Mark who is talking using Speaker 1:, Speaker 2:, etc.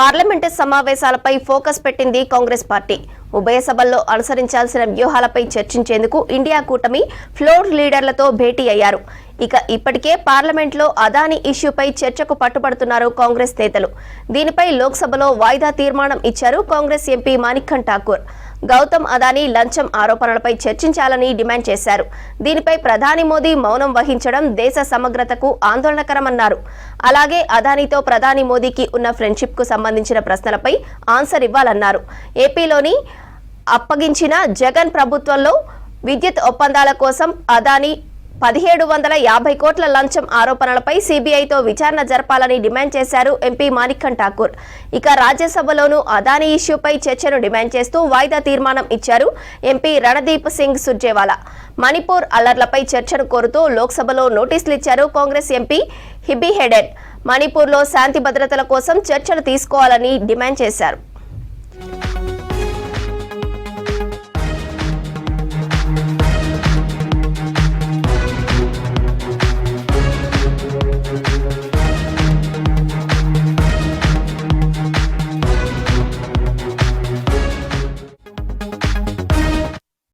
Speaker 1: Parliament సమావేశాలపై focus పెట్టింది Congress party. ఉభయ సభల్లో అనుసరించాల్సిన వ్యూహాలపై చర్చించేందుకు ఇండియా కూటమి ఫ్లోర్ లీడర్లతో భేటీ అయ్యారు. ఇప్పటికే పార్లమెంట్లో అదానీ ఇష్యూపై చర్చకు పట్టుబడుతున్నారు కాంగ్రెస్ నేతలు. దీనిపై లోక్సభలో వాయిదా తీర్మానం ఇచ్చారు కాంగ్రెస్ ఎంపీ మాణిక్యం ఠాకూర్. గౌతమ్ అదానీ లంచం ఆరోపణలపై చర్చించాలని డిమాండ్ చేశారు. దీనిపై ప్రధాని మోదీ మౌనం వహించడం దేశ సమగ్రతకు ఆందోళనకరమన్నారు. అలాగే అదానీతో ప్రధాని మోదీకి ఉన్న ఫ్రెండ్షిప్ కు సంబంధించిన ప్రశ్నలపై ఆన్సర్ ఇవ్వాలన్నారు. ఏపీలోని అప్పగించిన జగన్ ప్రభుత్వంలో విద్యుత్ ఒప్పందాల కోసం అదానీ 1750 కోట్ల లంచం ఆరోపణలపై సీబీఐతో విచారణ జరపాలని డిమాండ్ చేశారు ఎంపీ మాణిక్యం ఠాకూర్. రాజ్యసభలోనూ అదానీ ఇష్యూపై చర్చను డిమాండ్ చేస్తూ వాయిదా తీర్మానం ఇచ్చారు ఎంపీ రణదీప్ సింగ్ సుర్జేవాలా. మణిపూర్ అల్లర్లపై చర్చను కోరుతూ లోక్సభలో నోటీసులు ఇచ్చారు కాంగ్రెస్ ఎంపీ హిబీ హెడెన్. మణిపూర్లో శాంతి భద్రతల కోసం చర్చలు తీసుకోవాలని డిమాండ్ చేశారు.